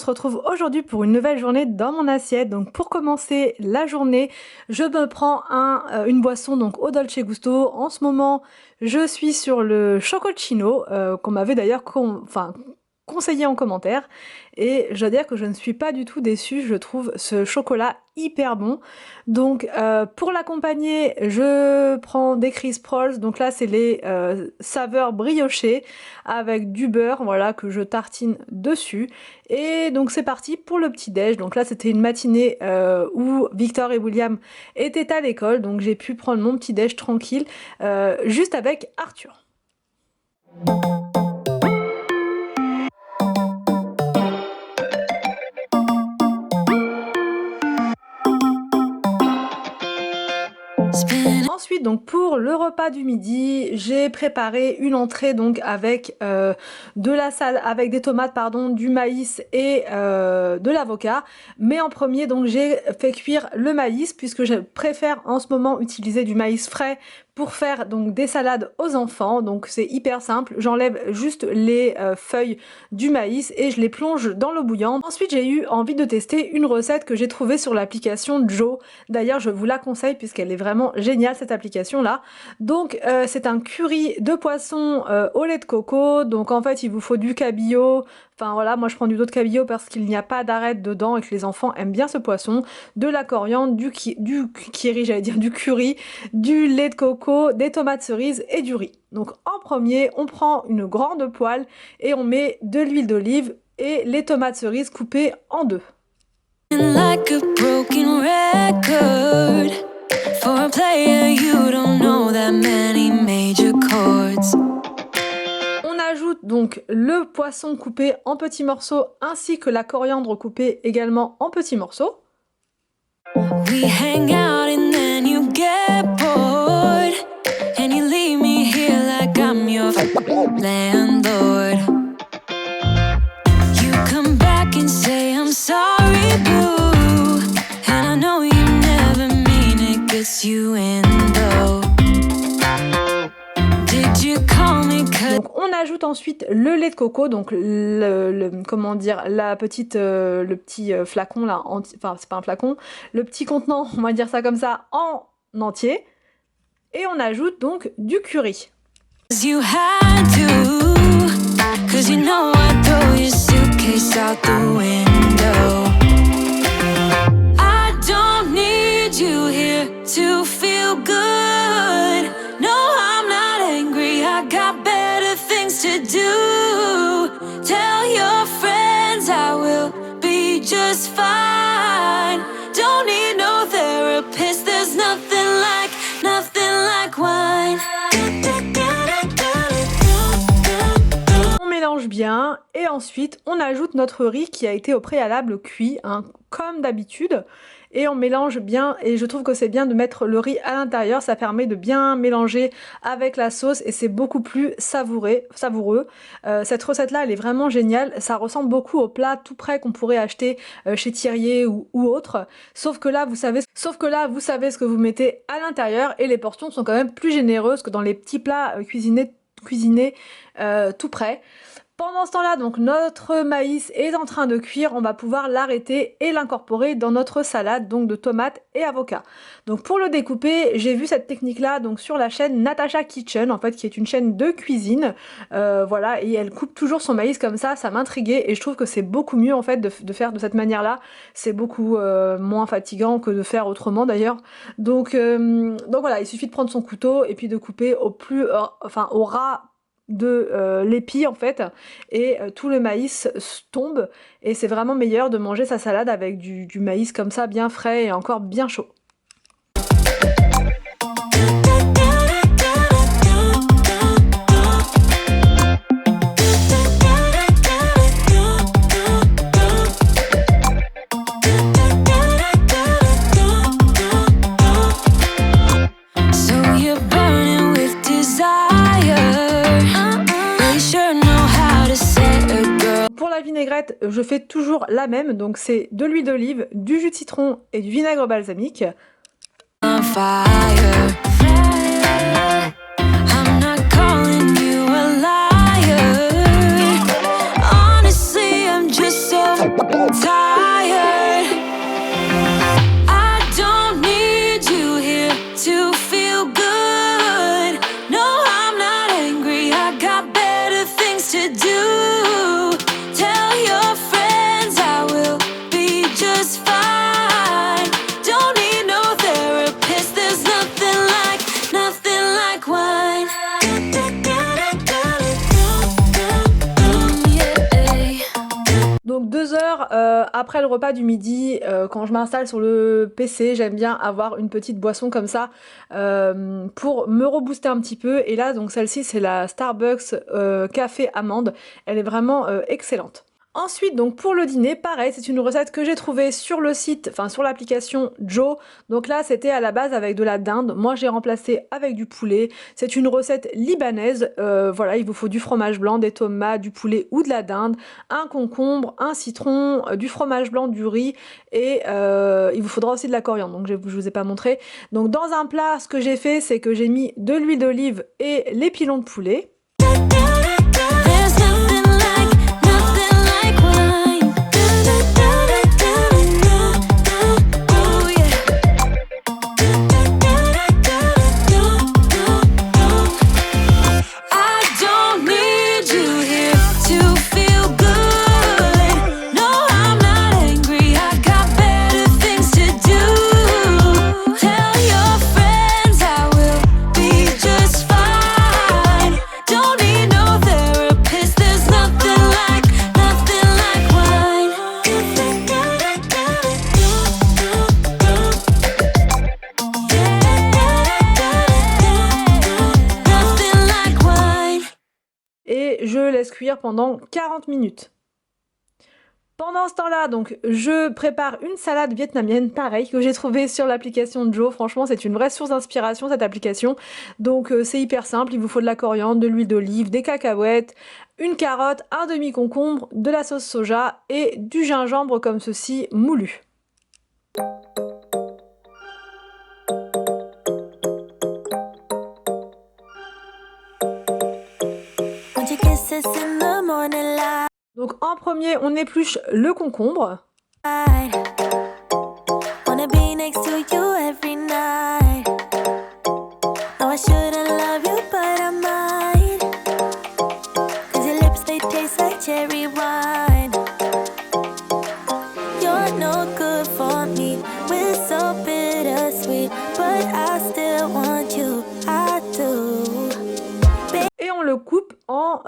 se retrouve aujourd'hui pour une nouvelle journée dans mon assiette. Donc pour commencer la journée, je me prends une boisson donc au Dolce Gusto. En ce moment, je suis sur le Chocochino qu'on m'avait d'ailleurs conseillé en commentaire, et je dois dire que je ne suis pas du tout déçue. Je trouve ce chocolat hyper bon. Donc pour l'accompagner, je prends des Crisp Rolls. Donc là c'est les saveurs briochées avec du beurre, voilà, que je tartine dessus. Et donc c'est parti pour le petit déj. Donc là c'était une matinée où Victor et William étaient à l'école, donc j'ai pu prendre mon petit déj tranquille juste avec Arthur. Ensuite, donc pour le repas du midi, j'ai préparé une entrée donc avec de la salade, avec des tomates, pardon, du maïs et de l'avocat. Mais en premier, donc j'ai fait cuire le maïs puisque je préfère en ce moment utiliser du maïs frais pour faire donc des salades aux enfants. Donc c'est hyper simple, j'enlève juste les feuilles du maïs et je les plonge dans l'eau bouillante. Ensuite j'ai eu envie de tester une recette que j'ai trouvée sur l'application Joe. D'ailleurs je vous la conseille puisqu'elle est vraiment géniale cette application là. Donc c'est un curry de poisson au lait de coco. Donc en fait il vous faut du cabillaud. Enfin voilà, moi je prends du dos de cabillaud parce qu'il n'y a pas d'arête dedans et que les enfants aiment bien ce poisson. De la coriandre, du kiri, j'allais dire du curry, du lait de coco, des tomates cerises et du riz. Donc en premier, on prend une grande poêle et on met de l'huile d'olive et les tomates cerises coupées en deux. Like a broken record, for a player you don't know that many major chords. Ajoute donc le poisson coupé en petits morceaux ainsi que la coriandre coupée également en petits morceaux. We hang out and then you get bored and you leave me here like I'm your landlord. You come back and say I'm sorry boo, and I know you never mean it, gets you in though. Did you call me? Donc on ajoute ensuite le lait de coco, donc comment dire, le petit flacon là, enfin c'est pas un flacon, le petit contenant, on va dire ça comme ça, en entier, et on ajoute donc du curry. You had to, 'cause you know I throw your suitcase out the window. I don't need you here to feel good. No, I'm not angry, I got better things to do. Tell your friends I will be just fine. Don't need no therapist, there's nothing like wine. On mélange bien et ensuite on ajoute notre riz qui a été au préalable cuit, hein, comme d'habitude. Et on mélange bien, et je trouve que c'est bien de mettre le riz à l'intérieur, ça permet de bien mélanger avec la sauce et c'est beaucoup plus savoureux. Cette recette là elle est vraiment géniale, ça ressemble beaucoup au plat tout prêt qu'on pourrait acheter chez Thirier ou autre, sauf que là vous savez ce que vous mettez à l'intérieur et les portions sont quand même plus généreuses que dans les petits plats cuisinés tout prêt. Pendant ce temps-là, donc notre maïs est en train de cuire, on va pouvoir l'arrêter et l'incorporer dans notre salade donc de tomates et avocats. Donc pour le découper, j'ai vu cette technique-là donc sur la chaîne Natasha Kitchen, en fait, qui est une chaîne de cuisine, voilà, et elle coupe toujours son maïs comme ça m'intriguait et je trouve que c'est beaucoup mieux en fait de faire de cette manière-là. C'est beaucoup moins fatigant que de faire autrement d'ailleurs. Donc voilà, il suffit de prendre son couteau et puis de couper au ras de l'épi en fait, et tout le maïs tombe et c'est vraiment meilleur de manger sa salade avec du maïs comme ça bien frais et encore bien chaud. Vinaigrette, je fais toujours la même, donc c'est de l'huile d'olive, du jus de citron et du vinaigre balsamique. après le repas du midi, quand je m'installe sur le PC, j'aime bien avoir une petite boisson comme ça pour me rebooster un petit peu. Et là, donc celle-ci, c'est la Starbucks café amande. Elle est vraiment excellente. Ensuite, donc pour le dîner, pareil, c'est une recette que j'ai trouvée sur le site, enfin sur l'application Joe. Donc là, c'était à la base avec de la dinde. Moi, j'ai remplacé avec du poulet. C'est une recette libanaise. Voilà, il vous faut du fromage blanc, des tomates, du poulet ou de la dinde, un concombre, un citron, du fromage blanc, du riz et il vous faudra aussi de la coriandre. Donc je vous ai pas montré. Donc dans un plat, ce que j'ai fait, c'est que j'ai mis de l'huile d'olive et les pilons de poulet. Et je laisse cuire pendant 40 minutes. Pendant ce temps-là, donc, je prépare une salade vietnamienne, pareil, que j'ai trouvée sur l'application Joe. Franchement, c'est une vraie source d'inspiration, cette application. Donc, c'est hyper simple. Il vous faut de la coriandre, de l'huile d'olive, des cacahuètes, une carotte, un demi-concombre, de la sauce soja et du gingembre comme ceci, moulu. Donc en premier, on épluche le concombre. Et on le coupe en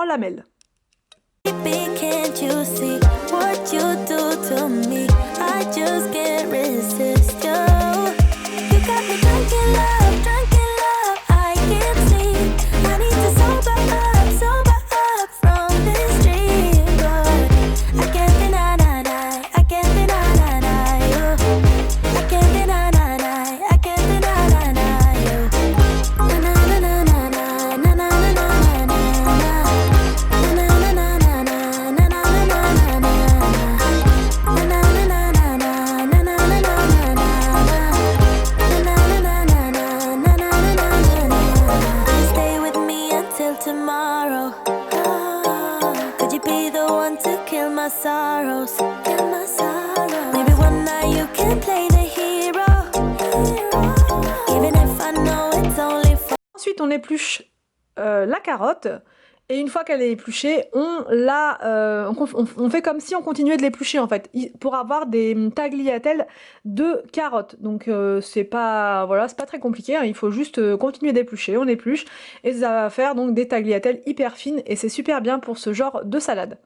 lamelles. Can't you see what you do to me? I just can't resist you. You got me drunk in love, I can't sleep. I need to sober up from this dream. But I can't deny, I can't deny you. I can't deny, I can't deny you. Na na na na na na na na na na. Ensuite, on épluche la carotte. Et une fois qu'elle est épluchée, on fait comme si on continuait de l'éplucher en fait, pour avoir des tagliatelles de carottes. Donc c'est pas très compliqué, hein, il faut juste continuer d'éplucher, on épluche, et ça va faire donc des tagliatelles hyper fines, et c'est super bien pour ce genre de salade.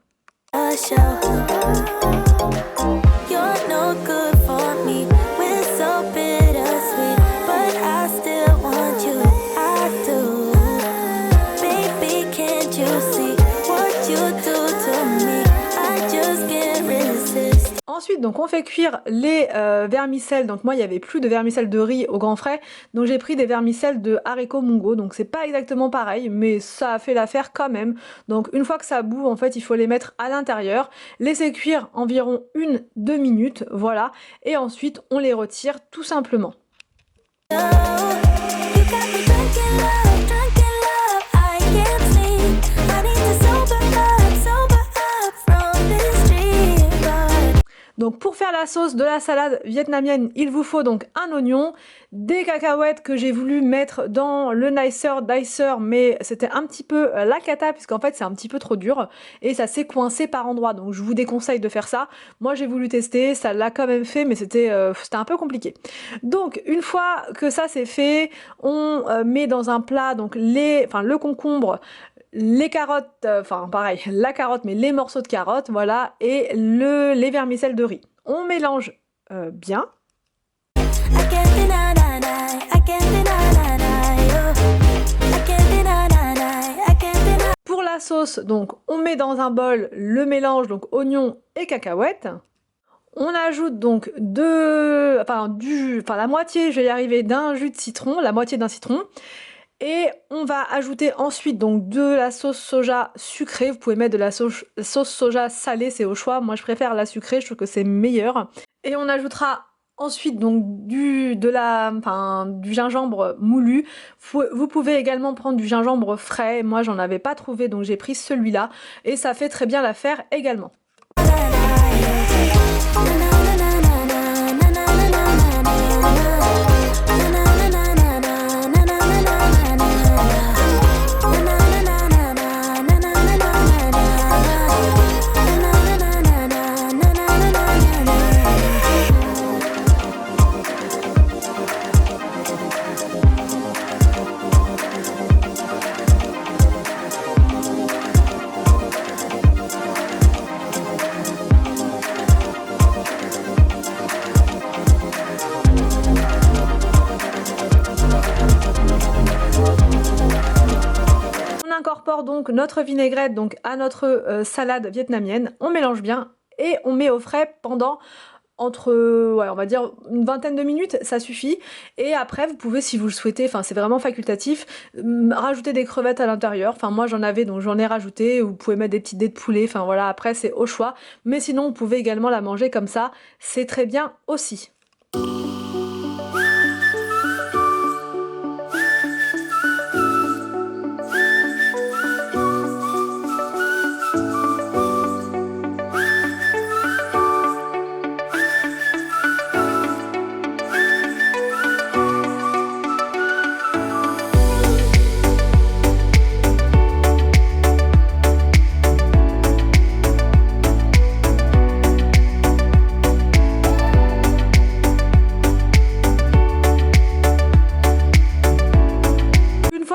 Ensuite, donc on fait cuire les vermicelles. Donc moi, il n'y avait plus de vermicelles de riz au grand frais, donc j'ai pris des vermicelles de haricots mungo. Donc c'est pas exactement pareil, mais ça a fait l'affaire quand même. Donc une fois que ça bout, en fait, il faut les mettre à l'intérieur, laisser cuire environ 1-2 minutes, voilà. Et ensuite, on les retire tout simplement. Donc pour faire la sauce de la salade vietnamienne, il vous faut donc un oignon, des cacahuètes que j'ai voulu mettre dans le Nicer Dicer, mais c'était un petit peu la cata puisqu'en fait c'est un petit peu trop dur et ça s'est coincé par endroits, donc je vous déconseille de faire ça. Moi j'ai voulu tester, ça l'a quand même fait, mais c'était un peu compliqué. Donc une fois que ça c'est fait, on met dans un plat donc le concombre, les carottes, enfin pareil, la carotte, mais les morceaux de carotte, voilà, et les vermicelles de riz. On mélange bien. Pour la sauce, donc on met dans un bol le mélange, donc oignons et cacahuètes. On ajoute donc la moitié, je vais y arriver, d'un jus de citron, la moitié d'un citron. Et on va ajouter ensuite donc de la sauce soja sucrée. Vous pouvez mettre de la sauce soja salée, c'est au choix. Moi je préfère la sucrée, je trouve que c'est meilleur. Et on ajoutera ensuite donc du gingembre moulu. Vous pouvez également prendre du gingembre frais. Moi j'en avais pas trouvé, donc j'ai pris celui-là. Et ça fait très bien l'affaire également. Incorpore donc notre vinaigrette donc à notre salade vietnamienne, on mélange bien et on met au frais pendant on va dire une vingtaine de minutes, ça suffit. Et après vous pouvez, si vous le souhaitez, enfin c'est vraiment facultatif, rajouter des crevettes à l'intérieur. Enfin moi j'en avais, donc j'en ai rajouté. Vous pouvez mettre des petites dés de poulet, enfin voilà, après c'est au choix. Mais sinon vous pouvez également la manger comme ça, c'est très bien aussi.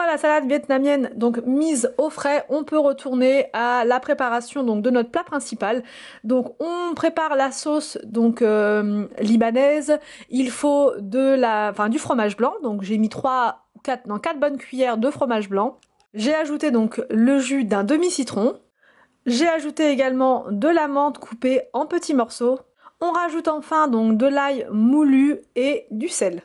La salade vietnamienne donc mise au frais, on peut retourner à la préparation donc de notre plat principal. Donc on prépare la sauce donc libanaise. Il faut du fromage blanc. Donc j'ai mis 4 bonnes cuillères de fromage blanc. J'ai ajouté donc le jus d'un demi-citron. J'ai ajouté également de la menthe coupée en petits morceaux. On rajoute enfin donc de l'ail moulu et du sel.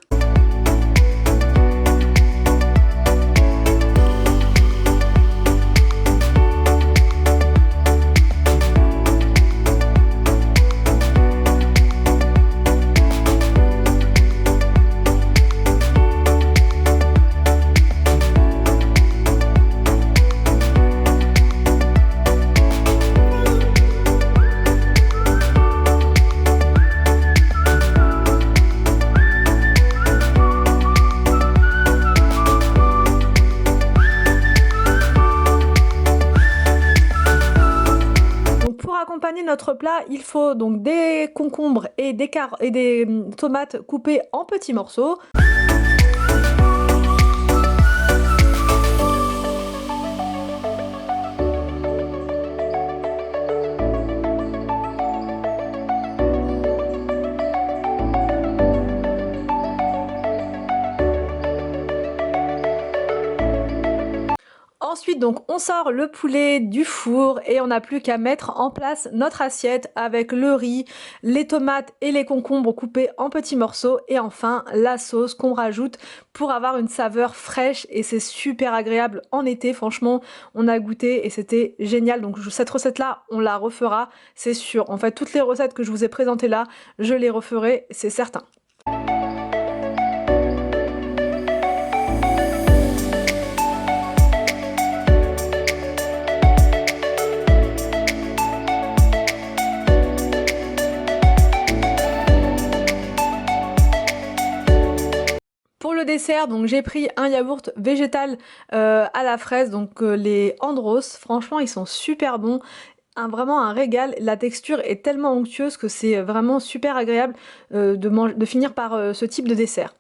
Notre plat, il faut donc des concombres et des tomates coupées en petits morceaux. Ensuite, donc, on sort le poulet du four et on n'a plus qu'à mettre en place notre assiette avec le riz, les tomates et les concombres coupés en petits morceaux et enfin la sauce qu'on rajoute pour avoir une saveur fraîche et c'est super agréable en été. Franchement, on a goûté et c'était génial. Donc cette recette-là, on la refera, c'est sûr. En fait, toutes les recettes que je vous ai présentées là, je les referai, c'est certain. Pour le dessert, donc j'ai pris un yaourt végétal à la fraise, donc les Andros. Franchement, ils sont super bons. Vraiment un régal. La texture est tellement onctueuse que c'est vraiment super agréable de finir par ce type de dessert.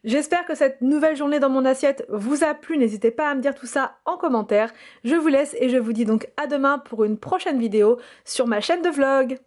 J'espère que cette nouvelle journée dans mon assiette vous a plu, n'hésitez pas à me dire tout ça en commentaire. Je vous laisse et je vous dis donc à demain pour une prochaine vidéo sur ma chaîne de vlog.